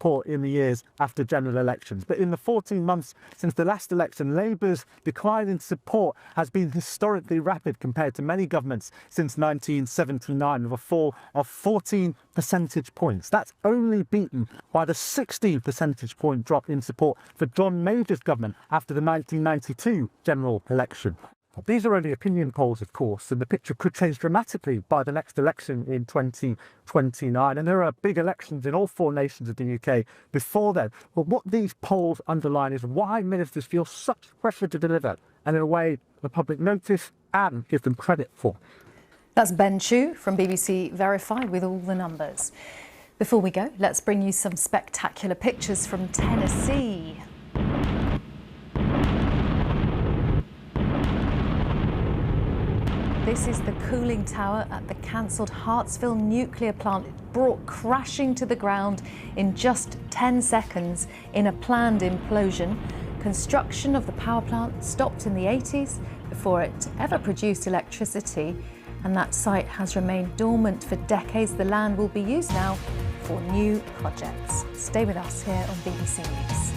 support in the years after general elections. But in the 14 months since the last election, Labour's decline in support has been historically rapid compared to many governments since 1979, with a fall of 14 percentage points. That's only beaten by the 16 percentage point drop in support for John Major's government after the 1992 general election. These are only opinion polls, of course, and the picture could change dramatically by the next election in 2029. And there are big elections in all four nations of the UK before then. But what these polls underline is why ministers feel such pressure to deliver, and in a way the public notice and give them credit for. That's Ben Chu from BBC Verified with all the numbers. Before we go, let's bring you some spectacular pictures from Tennessee. This is the cooling tower at the cancelled Hartsville nuclear plant, brought crashing to the ground in just 10 seconds in a planned implosion. Construction of the power plant stopped in the 80s before it ever produced electricity, and that site has remained dormant for decades. The land will be used now for new projects. Stay with us here on BBC News.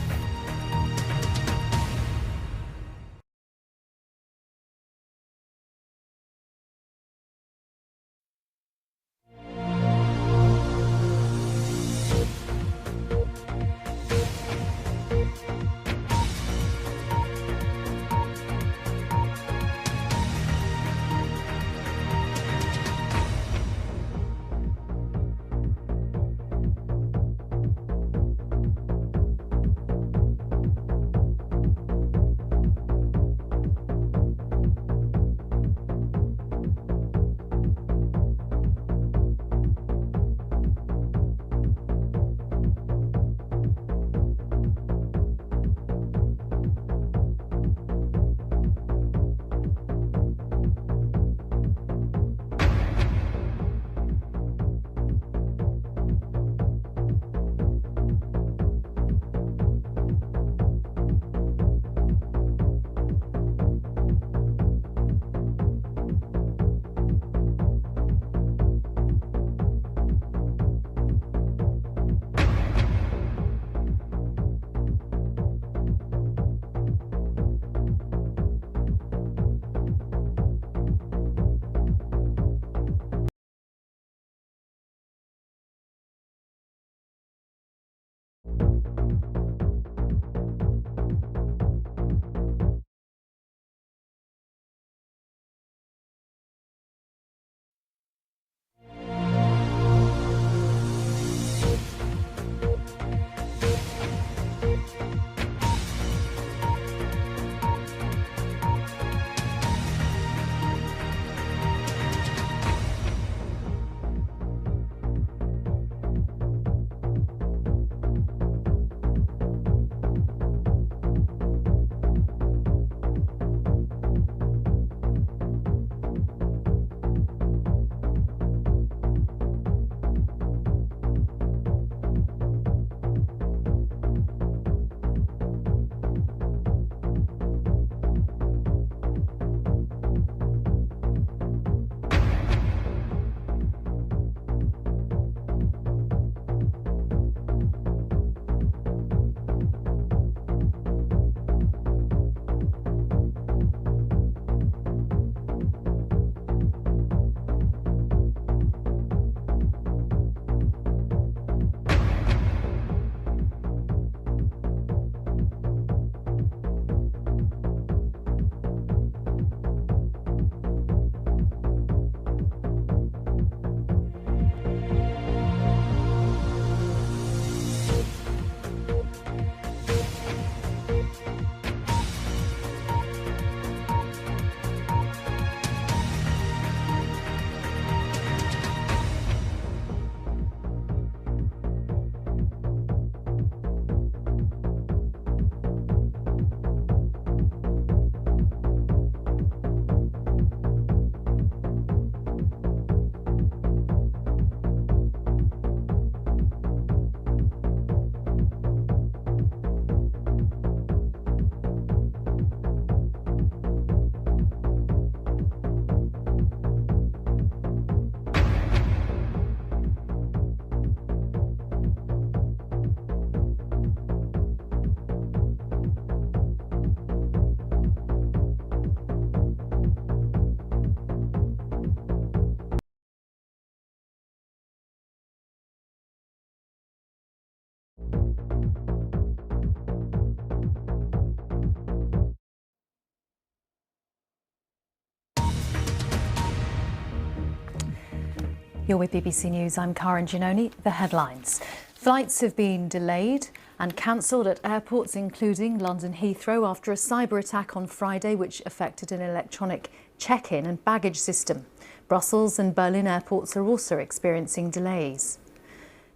You're with BBC News. I'm Karen Giannoni. The headlines. Flights have been delayed and cancelled at airports, including London Heathrow, after a cyber attack on Friday, which affected an electronic check-in and baggage system. Brussels and Berlin airports are also experiencing delays.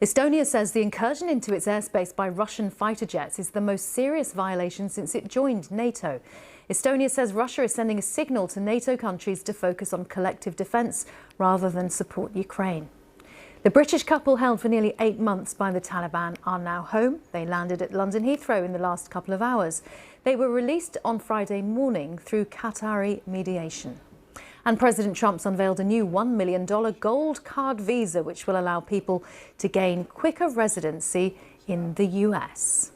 Estonia says the incursion into its airspace by Russian fighter jets is the most serious violation since it joined NATO. Estonia says Russia is sending a signal to NATO countries to focus on collective defence rather than support Ukraine. The British couple held for nearly 8 months by the Taliban are now home. They landed at London Heathrow in the last couple of hours. They were released on Friday morning through Qatari mediation. And President Trump's unveiled a new $1 million gold card visa, which will allow people to gain quicker residency in the US.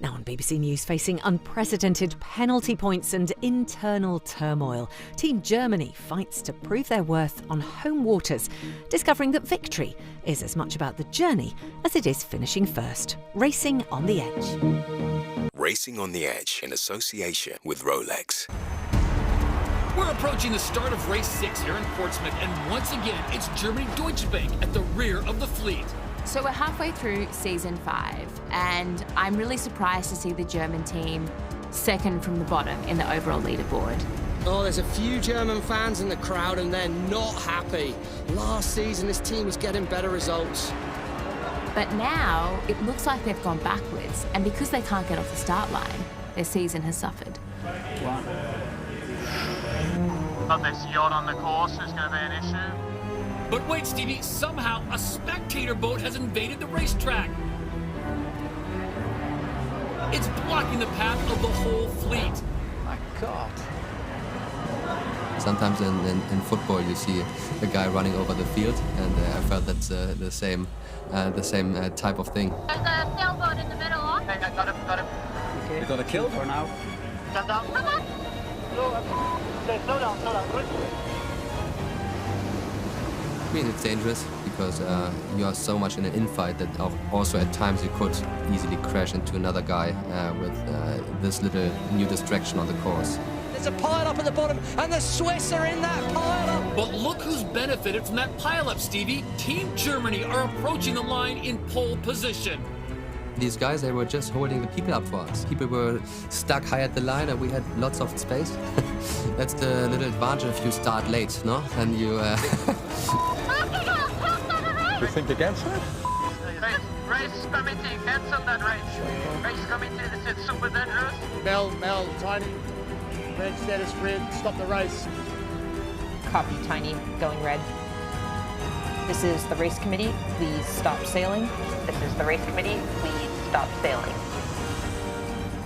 Now on BBC News, facing unprecedented penalty points and internal turmoil, Team Germany fights to prove their worth on home waters, discovering that victory is as much about the journey as it is finishing first. Racing on the Edge. Racing on the Edge in association with Rolex. We're approaching the start of race 6 here in Portsmouth, and once again, it's Germany Deutsche Bank at the rear of the fleet. So we're halfway through season 5, and I'm really surprised to see the German team second from the bottom in the overall leaderboard. Oh, there's a few German fans in the crowd and they're not happy. Last season, this team was getting better results. But now, it looks like they've gone backwards, and because they can't get off the start line, their season has suffered. But this yacht on the course is going to be an issue. But wait, Stevie, somehow a spectator boat has invaded the racetrack. It's blocking the path of the whole fleet. My God. Sometimes in football you see a guy running over the field, and I felt that's the same type of thing. There's a sailboat in the middle. Hey, I got him. Okay. You got a kill for now? Stand down. Come on. Slow down. I mean, it's dangerous because you are so much in an infight that also at times you could easily crash into another guy with this little new distraction on the course. There's a pile-up at the bottom, and the Swiss are in that pile-up. But look who's benefited from that pile-up, Stevie. Team Germany are approaching the line in pole position. These guys, they were just holding the people up for us. People were stuck high at the line and we had lots of space. That's the little advantage if you start late, no? And you... You think against it? Race committee, cancel that race. Race committee, this is super dangerous. Mel, Tiny. Red status red, stop the race. Copy, Tiny, going red. This is the race committee, please stop sailing. This is the race committee, please stop sailing.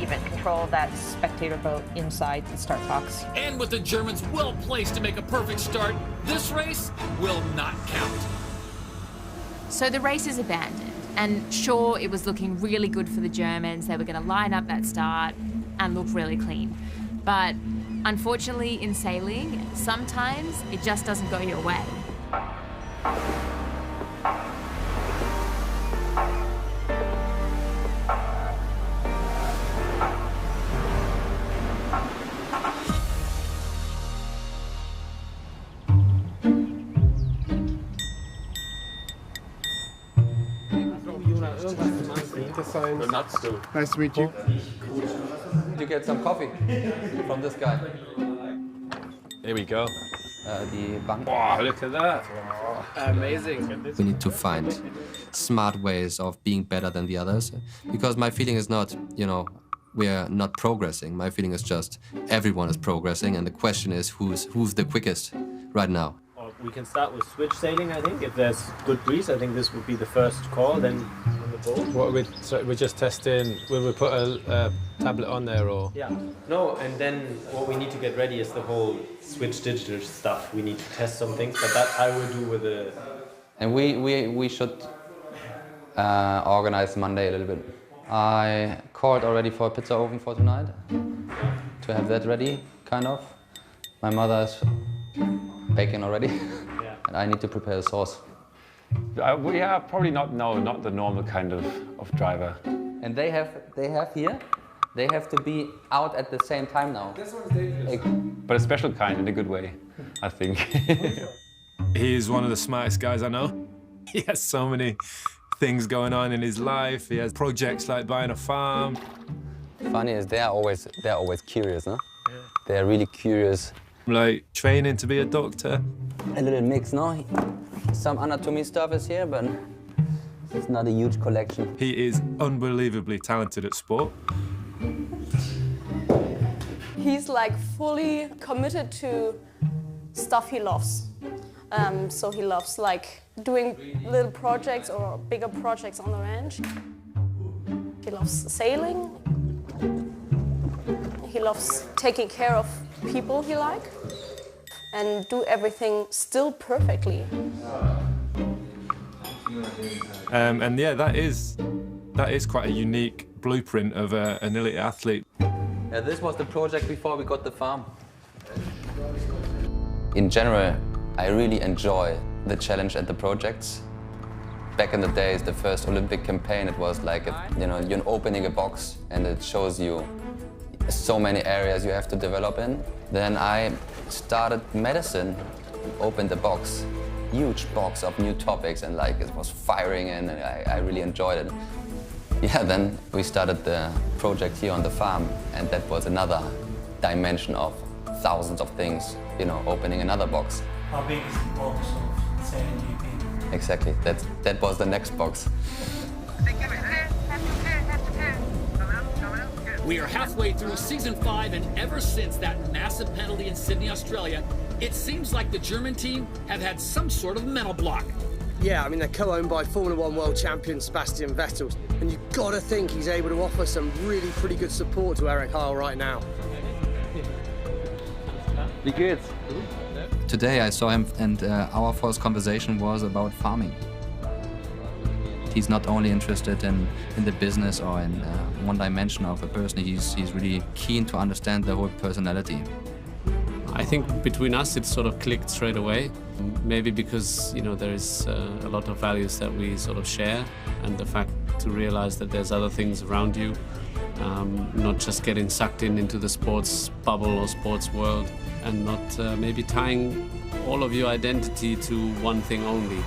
Even control that spectator boat inside the start box. And with the Germans well placed to make a perfect start, this race will not count. So the race is abandoned, and sure, it was looking really good for the Germans. They were going to line up that start and look really clean. But unfortunately, in sailing, sometimes it just doesn't go your way. Nice to meet you. Did you get some coffee from this guy? Here we go. The bank. Wow, look at that. Amazing. We need to find smart ways of being better than the others, because my feeling is not, we're not progressing. My feeling is just everyone is progressing, and the question is who's the quickest right now. We can start with switch sailing, I think. If there's good breeze, I think this would be the first call, then on the boat. What we're just testing, will we put a tablet on there or? Yeah. No, and then what we need to get ready is the whole switch digital stuff. We need to test some things, but that I will do with the... And we should organize Monday a little bit. I called already for a pizza oven for tonight, to have that ready, kind of. My mother is baking already, yeah. And I need to prepare the sauce. We are probably not the normal kind of driver. And they have here They have to be out at the same time now. That's what's dangerous. But a special kind, in a good way, I think. He is one of the smartest guys I know. He has so many things going on in his life. He has projects like buying a farm. Funny is they're always curious, no? Yeah. They're really curious. Like training to be a doctor. A little mix, no? Some anatomy stuff is here, but it's not a huge collection. He is unbelievably talented at sport. He's like fully committed to stuff he loves. So he loves like doing little projects or bigger projects on the ranch. He loves sailing. He loves taking care of people he likes and do everything still perfectly. And yeah, that is quite a unique blueprint of an elite athlete. Yeah, this was the project before we got the farm. In general, I really enjoy the challenge at the projects. Back in the days, the first Olympic campaign, it was like, you're opening a box and it shows you so many areas you have to develop in. Then I started medicine, opened a box, huge box of new topics, and like it was firing and I really enjoyed it. Yeah, then we started the project here on the farm, and that was another dimension of thousands of things, opening another box. How big is the box of sailing GP? Exactly, that was the next box. We are halfway through season 5, and ever since that massive penalty in Sydney, Australia, it seems like the German team have had some sort of mental block. Yeah, I mean, they're co-owned by Formula 1 world champion Sebastian Vettel, and you've got to think he's able to offer some really pretty good support to Eric Heil right now. Wie geht's? Today I saw him, and our first conversation was about farming. He's not only interested in the business or in one dimension of a person, he's really keen to understand the whole personality. I think between us it sort of clicked straight away. Maybe because there is a lot of values that we sort of share, and the fact to realize that there's other things around you, not just getting sucked into the sports bubble or sports world, and not maybe tying all of your identity to one thing only.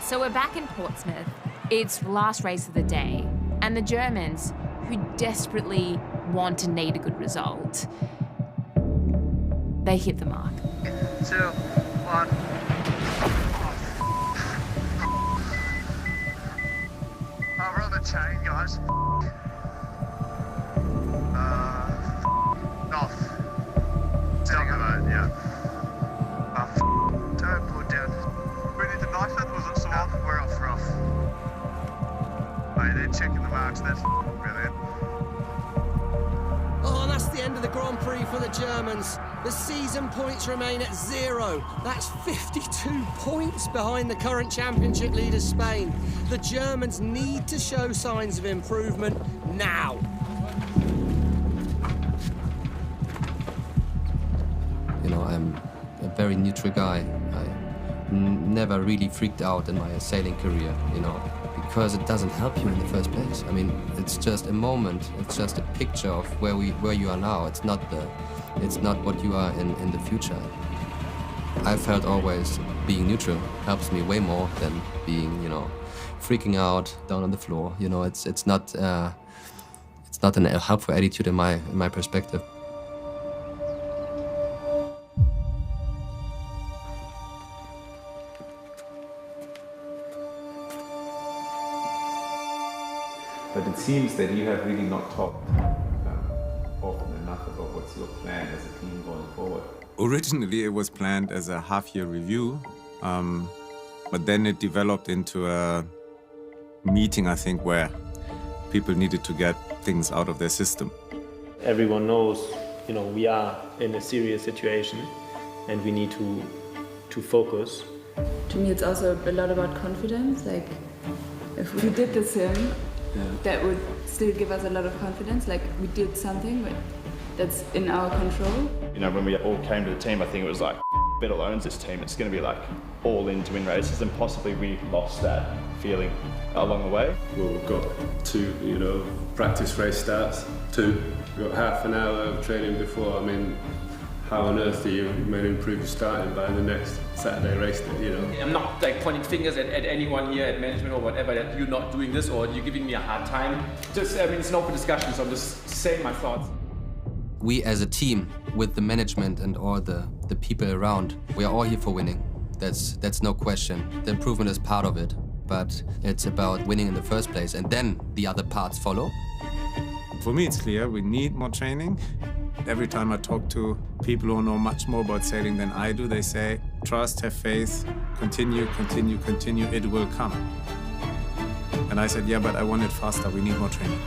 So we're back in Portsmouth. It's the last race of the day, and the Germans, who desperately want and need a good result, they hit the mark. 2, 1. Oh, we're on the chain, guys. Off. Down the road, yeah. Don't pull it down. We need to knife it, was it so off? We're off rough. Hey, they're checking the marks, that's brilliant. Oh, and that's the end of the Grand Prix for the Germans. The season points remain at 0. That's 52 points behind the current championship leader, Spain. The Germans need to show signs of improvement now. I'm a very neutral guy. I never really freaked out in my sailing career, because it doesn't help you in the first place. I mean, it's just a moment. It's just a picture of where you are now. It's not what you are in the future. I felt always being neutral helps me way more than being, freaking out down on the floor. It's not a helpful attitude in my perspective. But it seems that you have really not talked often enough about what's your plan as a team going forward. Originally, it was planned as a half-year review, but then it developed into a meeting, I think, where people needed to get things out of their system. Everyone knows, we are in a serious situation and we need to focus. To me, it's also a lot about confidence. Like, if we did the sim, that would still give us a lot of confidence, like we did something that's in our control. When we all came to the team, I think it was like, Vettel owns this team. It's going to be like all in to win races, and possibly we lost that feeling along the way. Well, we've got 2, practice race starts, 2. We've got half an hour of training before. I mean, how on earth do you improve starting by the next Saturday race day, I'm not like pointing fingers at anyone here at management or whatever, that you're not doing this or you're giving me a hard time. It's an open discussion, so I'm just saying my thoughts. We as a team, with the management and all the people around, we are all here for winning. That's no question. The improvement is part of it, but it's about winning in the first place, and then the other parts follow. For me, it's clear we need more training. Every time I talk to people who know much more about sailing than I do, they say, trust, have faith, continue, continue, continue, it will come. And I said, yeah, but I want it faster, we need more training.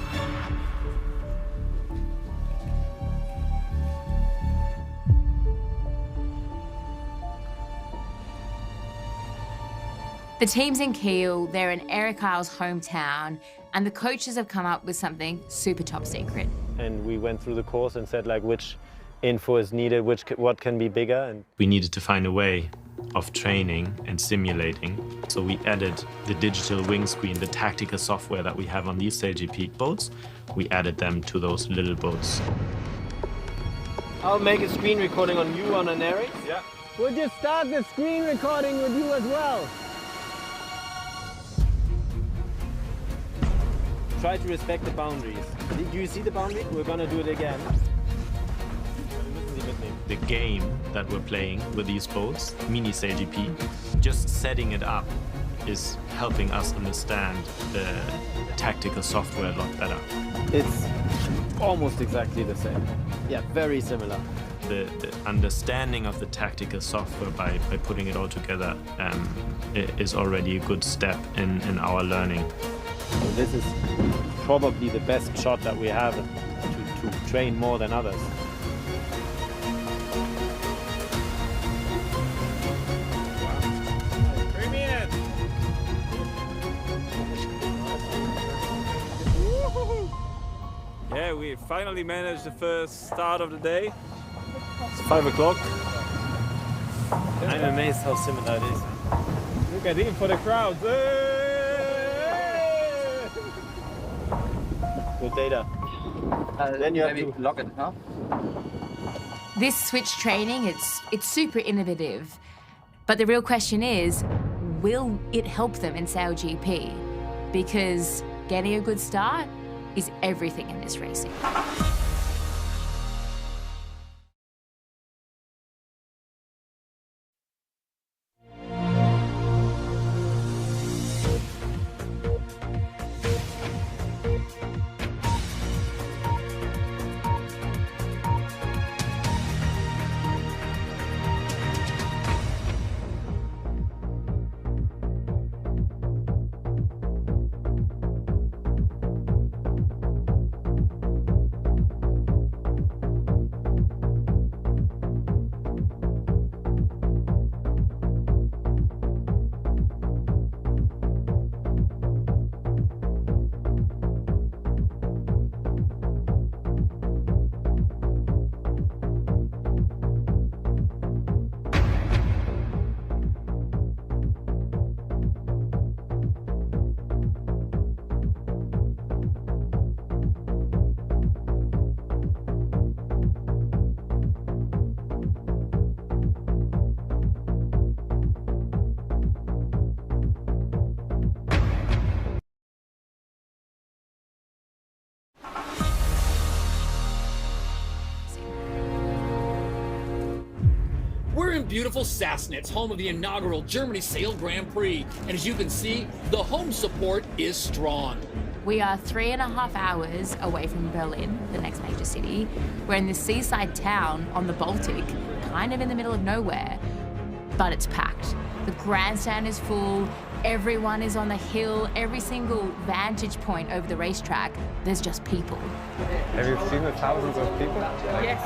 The team's in Kiel, they're in Eric Isle's hometown, and the coaches have come up with something super top secret. And we went through the course and said which info is needed, what can be bigger. And we needed to find a way of training and simulating. So we added the digital wing screen, the tactical software that we have on these SailGP boats. We added them to those little boats. I'll make a screen recording on you, on Eric. Yeah. Would you start the screen recording with you as well? Try to respect the boundaries. Do you see the boundary? We're gonna do it again. The game that we're playing with these boats, Mini SailGP, just setting it up is helping us understand the tactical software a lot better. It's almost exactly the same. Yeah, very similar. The understanding of the tactical software by putting it all together is already a good step in our learning. So this is probably the best shot that we have to train more than others. Yeah, we finally managed the first start of the day. It's 5 o'clock. I'm amazed how similar it is. Look at him for the crowd. Good data. Then you have to lock it, huh? This switch training, it's super innovative, but the real question is, will it help them in SailGP? Because getting a good start is everything in this racing. We're in beautiful Sassnitz, home of the inaugural Germany Sail Grand Prix. And as you can see, the home support is strong. We are 3.5 hours away from Berlin, the next major city. We're in this seaside town on the Baltic, kind of in the middle of nowhere, but it's packed. The grandstand is full, everyone is on the hill, every single vantage point over the racetrack, there's just people. Have you seen the thousands of people? Yes.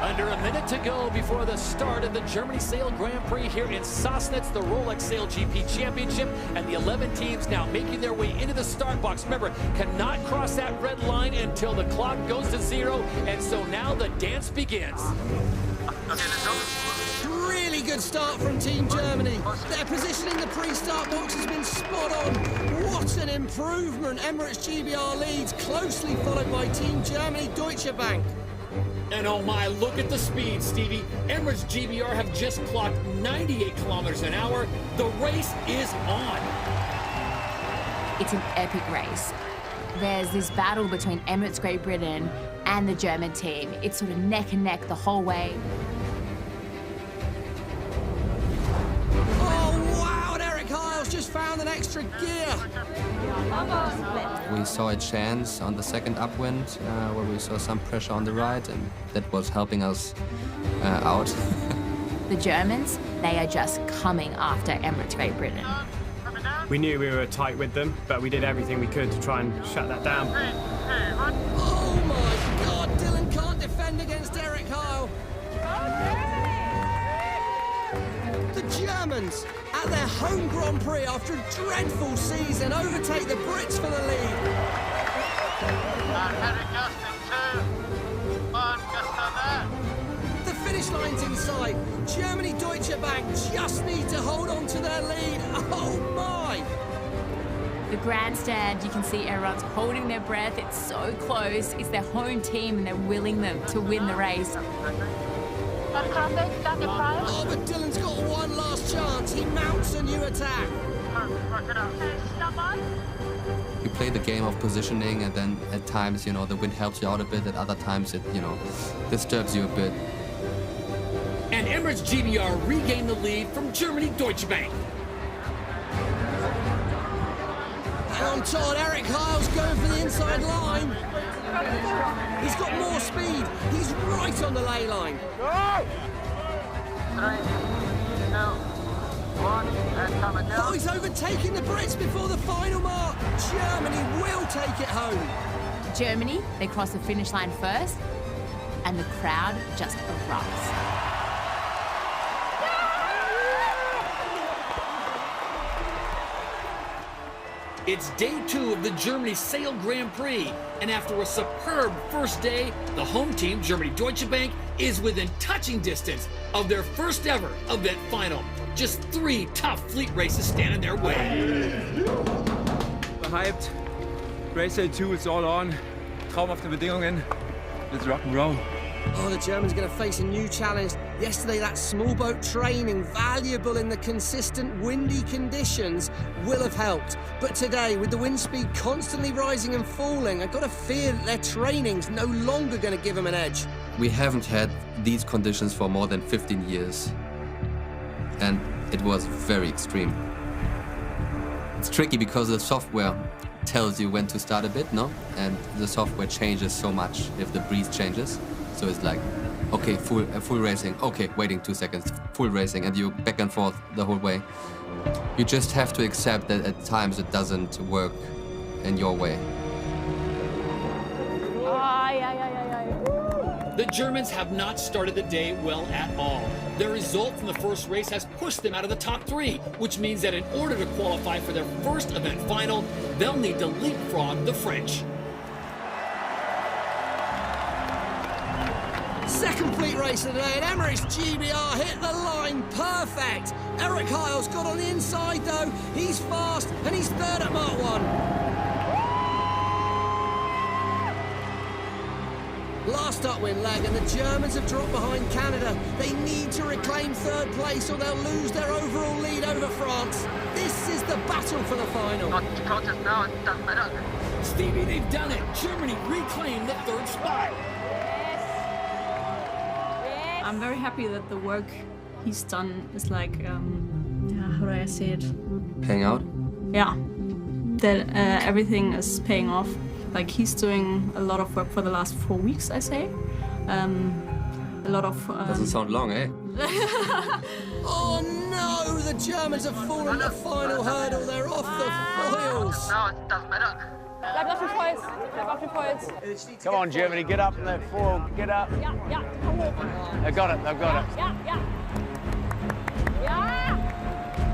Under a minute to go before the start of the Germany Sail Grand Prix here in Sassnitz, the Rolex Sail GP Championship, and the 11 teams now making their way into the start box. Remember, cannot cross that red line until the clock goes to 0, and so now the dance begins. Really good start from Team Germany. Their position in the pre-start box has been spot on. What an improvement. Emirates GBR leads, closely followed by Team Germany Deutsche Bank. And oh my, look at the speed, Stevie. Emirates GBR have just clocked 98 kilometers an hour. The race is on. It's an epic race. There's this battle between Emirates Great Britain and the German team. It's sort of neck and neck the whole way. Oh wow, and Eric Hiles just found an extra gear. We saw a chance on the second upwind where we saw some pressure on the right, and that was helping us out. The Germans, they are just coming after Emirates Great Britain. We knew we were tight with them, but we did everything we could to try and shut that down. Oh my God, Dylan can't defend against Eric Hile. The Germans, at their home Grand Prix after a dreadful season, overtake the Brits for the lead. The finish line's inside. Germany Deutsche Bank just need to hold on to their lead. Oh my! The grandstand, you can see everyone's holding their breath. It's so close. It's their home team and they're willing them to win the race. Oh, but Dylan's got one last chance. He mounts a new attack. You play the game of positioning, and then at times, you know, the wind helps you out a bit. At other times, it, you know, disturbs you a bit. And Emirates GBR regained the lead from Germany Deutsche Bank. And on Todd, Eric Hiles going for the inside line. He's got more speed. He's right on the ley line. Oh, he's overtaking the Brits before the final mark. Germany will take it home. Germany, they cross the finish line first, and the crowd just erupts. It's day 2 of the Germany Sail Grand Prix, and after a superb first day, the home team, Germany Deutsche Bank, is within touching distance of their first ever event final. Just 3 tough fleet races stand in their way. Hyped. Race Day 2 is all on. Traumhafte Bedingungen. Let's rock and roll. Oh, the Germans are going to face a new challenge. Yesterday, that small boat training, valuable in the consistent windy conditions, will have helped. But today, with the wind speed constantly rising and falling, I've got a fear that their training's no longer going to give them an edge. We haven't had these conditions for more than 15 years. And it was very extreme. It's tricky because the software tells you when to start a bit, no? And the software changes so much if the breeze changes. So it's like, okay, full racing, okay, waiting 2 seconds, full racing, and you back and forth the whole way. You just have to accept that at times it doesn't work in your way. The Germans have not started the day well at all. Their result from the first race has pushed them out of the top 3, which means that in order to qualify for their first event final, they'll need to leapfrog the French. Second fleet race of the day, and Emirates GBR hit the line perfect. Eric Hiles got on the inside though. He's fast and he's third at Mark 1. Last upwind leg, and the Germans have dropped behind Canada. They need to reclaim third place or they'll lose their overall lead over France. This is the battle for the final. Stevie, they've done it. Germany reclaimed the 3rd spot. I'm very happy that the work he's done is like, how do I say it? Paying out? Yeah, that everything is paying off. Like he's doing a lot of work for the last 4 weeks, I say. A lot of... Doesn't sound long, eh? Oh no, the Germans have fallen the final hurdle. They're off the foils. Bleib auf dem Puls. Bleib auf dem Puls. Come on, Germany, get up in that forward. Get up. Ja, ja, komm hoch. They've got it, they've got it. Ja, ja. Ja.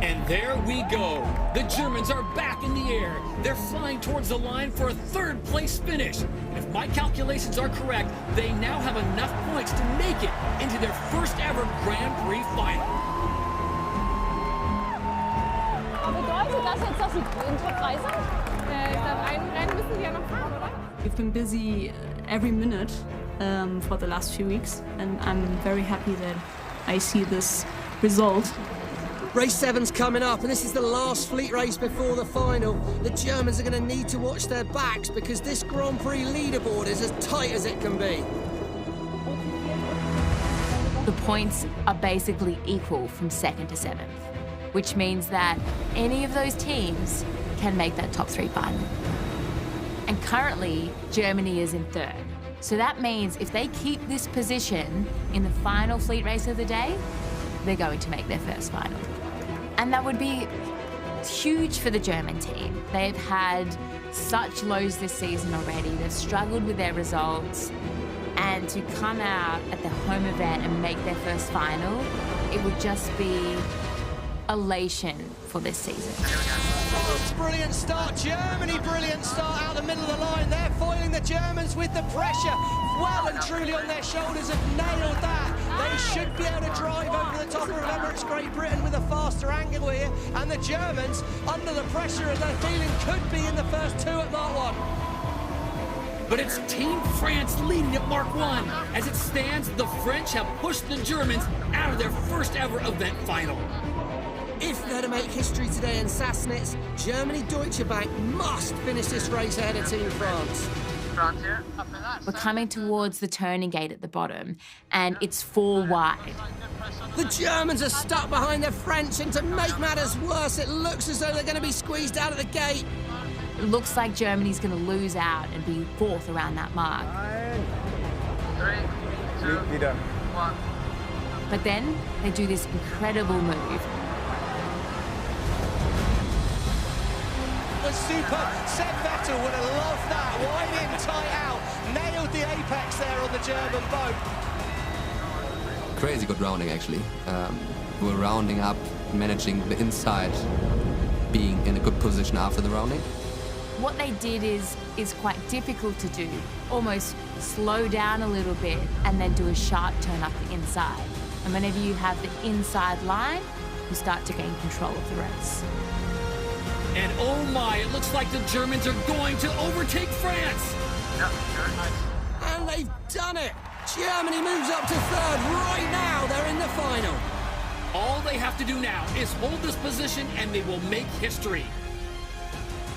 And there we go. The Germans are back in the air. They're flying towards the line for a third-place finish. If my calculations are correct, they now have enough points to make it into their first-ever Grand Prix final. Bedeutet das jetzt, dass Sie in Top 3 sind? Ich glaube, ein Rennen müssen Sie ja noch fahren, oder? We've been busy every minute for the last few weeks, and I'm very happy that I see this result. Race 7's coming up, and this is the last fleet race before the final. The Germans are going to need to watch their backs because this Grand Prix leaderboard is as tight as it can be. The points are basically equal from 2nd to 7th, which means that any of those teams can make that top 3 final. And currently, Germany is in 3rd. So that means if they keep this position in the final fleet race of the day, they're going to make their first final. And that would be huge for the German team. They've had such lows this season already. They've struggled with their results. And to come out at the home event and make their first final, it would just be elation for this season. Brilliant start, Germany, brilliant start out the middle of the line. They're foiling the Germans with the pressure. Well and truly on their shoulders have nailed that. They should be able to drive over the top. Remember, it's Great Britain with a faster angle here. And the Germans, under the pressure of their feeling, could be in the first 2 at Mark 1. But it's Team France leading at Mark 1. As it stands, the French have pushed the Germans out of their first ever event final. If they're to make history today in Sassnitz, Germany Deutsche Bank must finish this race ahead of Team France. France here. We're coming towards the turning gate at the bottom, and it's 4 wide. The Germans are stuck behind the French, and to make matters worse, it looks as though they're going to be squeezed out of the gate. It looks like Germany's going to lose out and be 4th around that mark. 3, 2, 1. But then they do this incredible move. The super Seb Vettel would have loved that. Wide in, tight out. Nailed the apex there on the German boat. Crazy good rounding, actually. We were rounding up, managing the inside, being in a good position after the rounding. What they did is quite difficult to do. Almost slow down a little bit and then do a sharp turn up the inside. And whenever you have the inside line, you start to gain control of the race. And oh my, it looks like the Germans are going to overtake France. Yep, very nice. And they've done it. Germany moves up to 3rd. Right now, they're in the final. All they have to do now is hold this position and they will make history.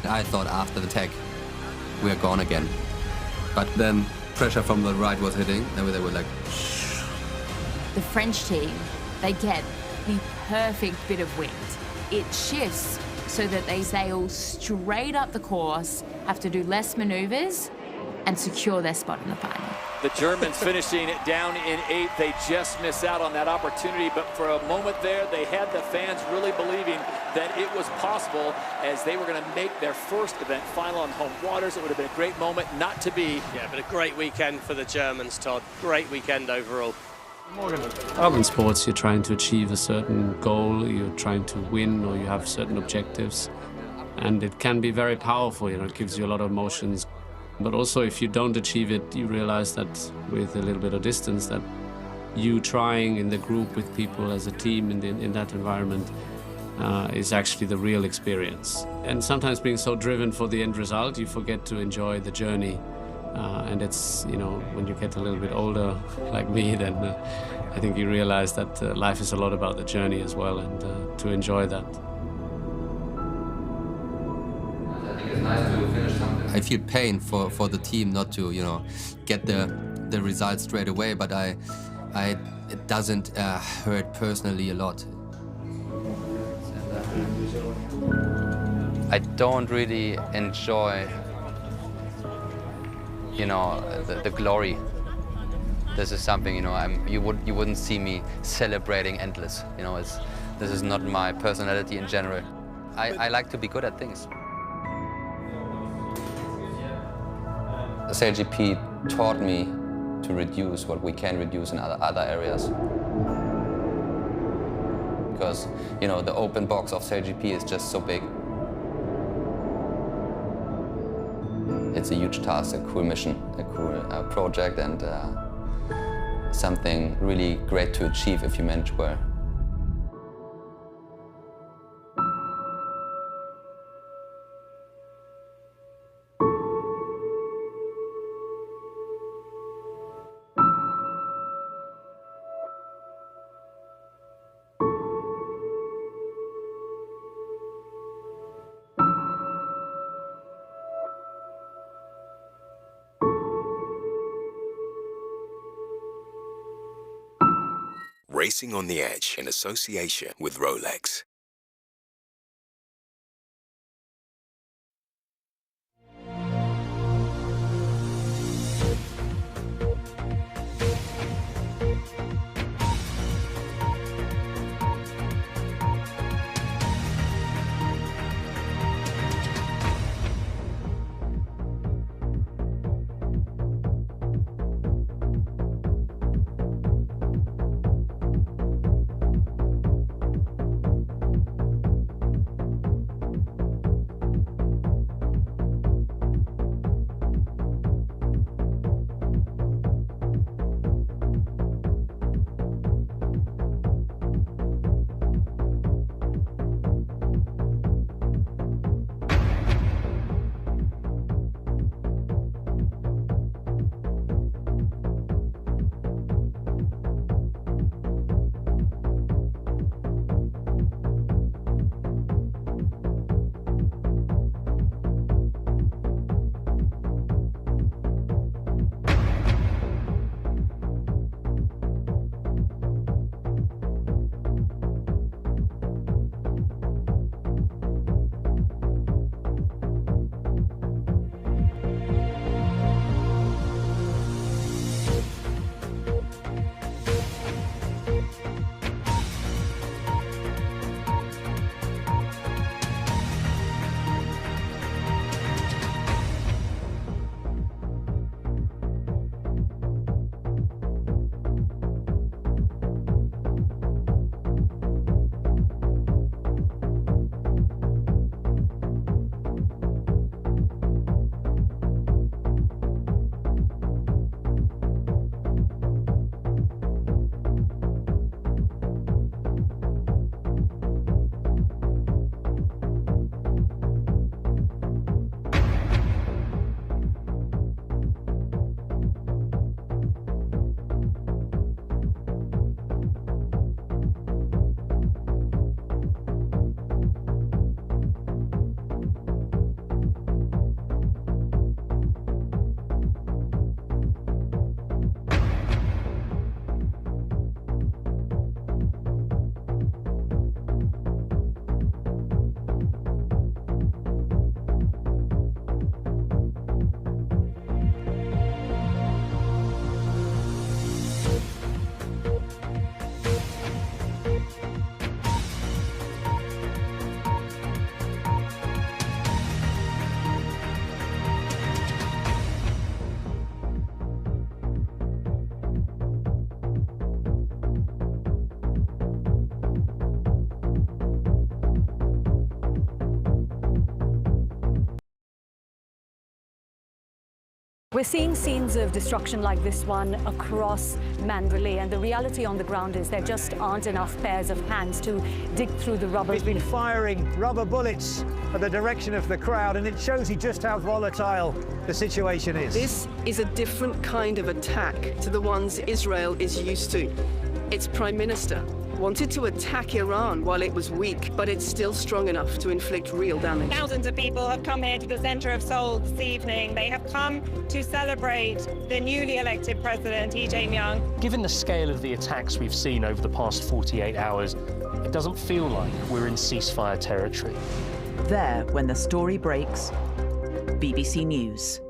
I thought after the tag, we're gone again. But then pressure from the right was hitting, and they were like, shh. The French team, they get the perfect bit of wind. It shifts so that they sail straight up the course, have to do less maneuvers, and secure their spot in the final. The Germans finishing it down in 8th. They just miss out on that opportunity, but for a moment there, they had the fans really believing that it was possible as they were going to make their first event final on home waters. It would have been a great moment not to be. Yeah, but a great weekend for the Germans, Todd. Great weekend overall. In sports, you're trying to achieve a certain goal, you're trying to win, or you have certain objectives. And it can be very powerful, it gives you a lot of emotions. But also, if you don't achieve it, you realize that with a little bit of distance, that you trying in the group with people as a team in that environment is actually the real experience. And sometimes being so driven for the end result, you forget to enjoy the journey. And it's, when you get a little bit older, like me, then I think you realize that life is a lot about the journey as well, and to enjoy that. I feel pain for the team not to, get the result straight away, but it doesn't hurt personally a lot. I don't really enjoy, the glory. This is something, you wouldn't see me celebrating endless. This is not my personality in general. I like to be good at things. SailGP taught me to reduce what we can reduce in other areas. Because, you know, the open box of SailGP is just so big. It's a huge task, a cool mission, a cool project, and something really great to achieve if you manage well. Racing on the Edge in association with Rolex. We're seeing scenes of destruction like this one across Mandalay, and the reality on the ground is there just aren't enough pairs of hands to dig through the rubble. He's been firing rubber bullets at the direction of the crowd, and it shows you just how volatile the situation is. This is a different kind of attack to the ones Israel is used to. Its Prime Minister wanted to attack Iran while it was weak, but it's still strong enough to inflict real damage. Thousands of people have come here to the center of Seoul this evening. They have come to celebrate the newly elected president, Lee Jae-myung. Given the scale of the attacks we've seen over the past 48 hours, it doesn't feel like we're in ceasefire territory. There, when the story breaks, BBC News.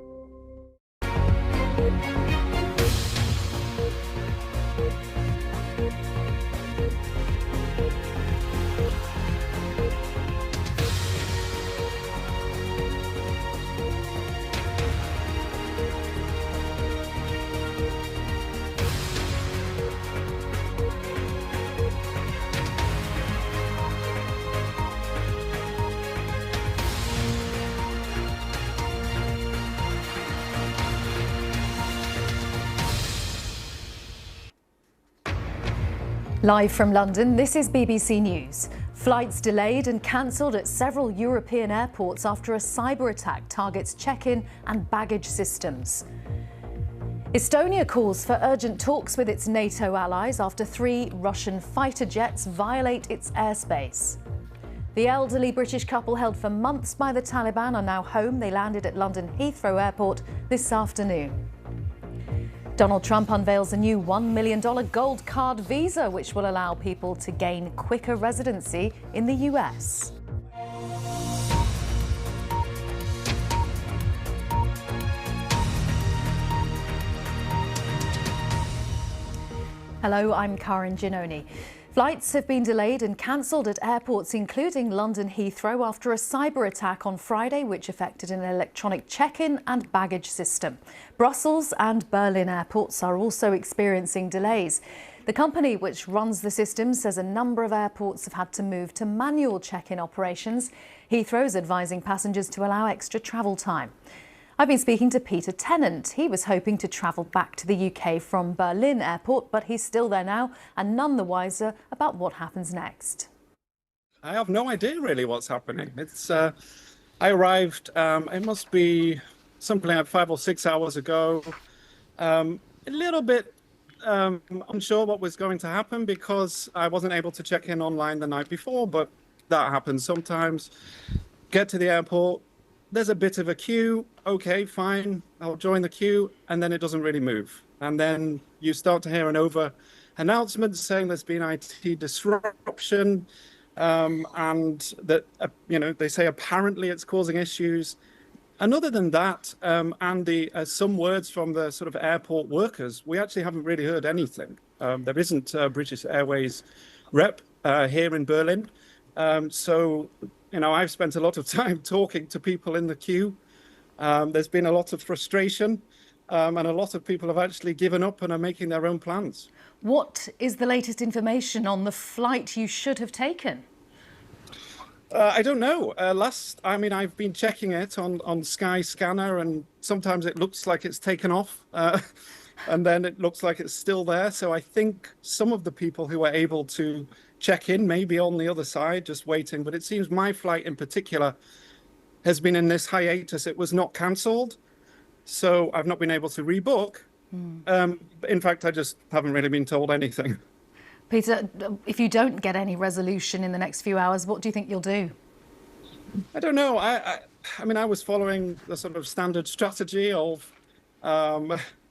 Live from London, this is BBC News. Flights delayed and cancelled at several European airports after a cyber attack targets check-in and baggage systems. Estonia calls for urgent talks with its NATO allies after 3 Russian fighter jets violate its airspace. The elderly British couple held for months by the Taliban are now home. They landed at London Heathrow Airport this afternoon. Donald Trump unveils a new $1 million gold card visa, which will allow people to gain quicker residency in the US. Hello, I'm Karen Giannoni. Flights have been delayed and cancelled at airports including London Heathrow after a cyber attack on Friday which affected an electronic check-in and baggage system. Brussels and Berlin airports are also experiencing delays. The company which runs the system says a number of airports have had to move to manual check-in operations. Heathrow's advising passengers to allow extra travel time. I've been speaking to Peter Tennant. He was hoping to travel back to the UK from Berlin Airport, but he's still there now and none the wiser about what happens next. I have no idea really what's happening. I arrived, it must be something like 5 or 6 hours ago. A little bit unsure what was going to happen because I wasn't able to check in online the night before, but that happens sometimes. Get to the airport. There's a bit of a queue. Okay, fine, I'll join the queue, and then it doesn't really move. And then you start to hear an announcement saying there's been IT disruption, and that they say apparently it's causing issues. And other than that, and some words from the sort of airport workers, we actually haven't really heard anything. There isn't a British Airways rep here in Berlin, so. I've spent a lot of time talking to people in the queue. There's been a lot of frustration, and a lot of people have actually given up and are making their own plans. What is the latest information on the flight you should have taken? I don't know. I've been checking it on Skyscanner, and sometimes it looks like it's taken off, and then it looks like it's still there. So I think some of the people who are able to check in maybe on the other side just waiting, but it seems my flight in particular has been in this hiatus. It was not cancelled, so I've not been able to rebook. In fact, I just haven't really been told anything. Peter, if you don't get any resolution in the next few hours, what do you think you'll do? I don't know. I was following the sort of standard strategy of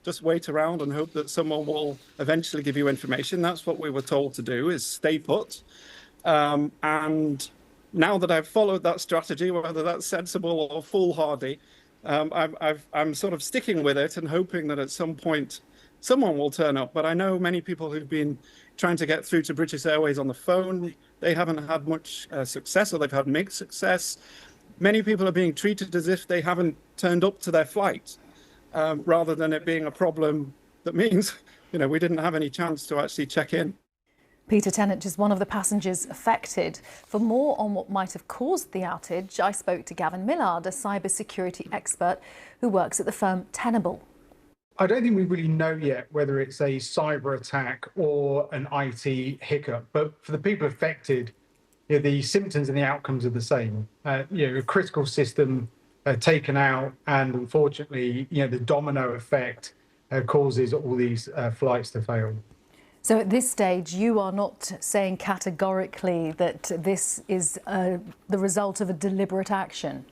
just wait around and hope that someone will eventually give you information. That's what we were told to do, is stay put. And now that I've followed that strategy, whether that's sensible or foolhardy, I'm sort of sticking with it and hoping that at some point someone will turn up. But I know many people who've been trying to get through to British Airways on the phone. They haven't had much success, or they've had mixed success. Many people are being treated as if they haven't turned up to their flight. Rather than it being a problem that means, we didn't have any chance to actually check in. Peter Tennant is one of the passengers affected. For more on what might have caused the outage, I spoke to Gavin Millard, a cybersecurity expert who works at the firm Tenable. I don't think we really know yet whether it's a cyber attack or an IT hiccup, but for the people affected, the symptoms and the outcomes are the same. A critical system taken out, and unfortunately, the domino effect causes all these flights to fail. So at this stage, you are not saying categorically that this is the result of a deliberate action?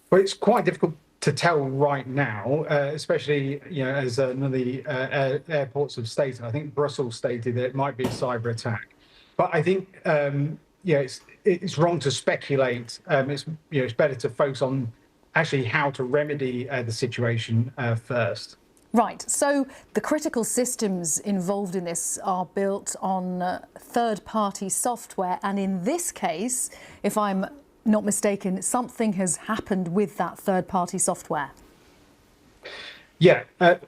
Well, it's quite difficult to tell right now, especially as none of the airports have stated. I think Brussels stated that it might be a cyber attack, but I think it's wrong to speculate. It's better to focus on actually how to remedy the situation first. Right. So the critical systems involved in this are built on third-party software, and in this case, if I'm not mistaken, something has happened with that third-party software. Yeah,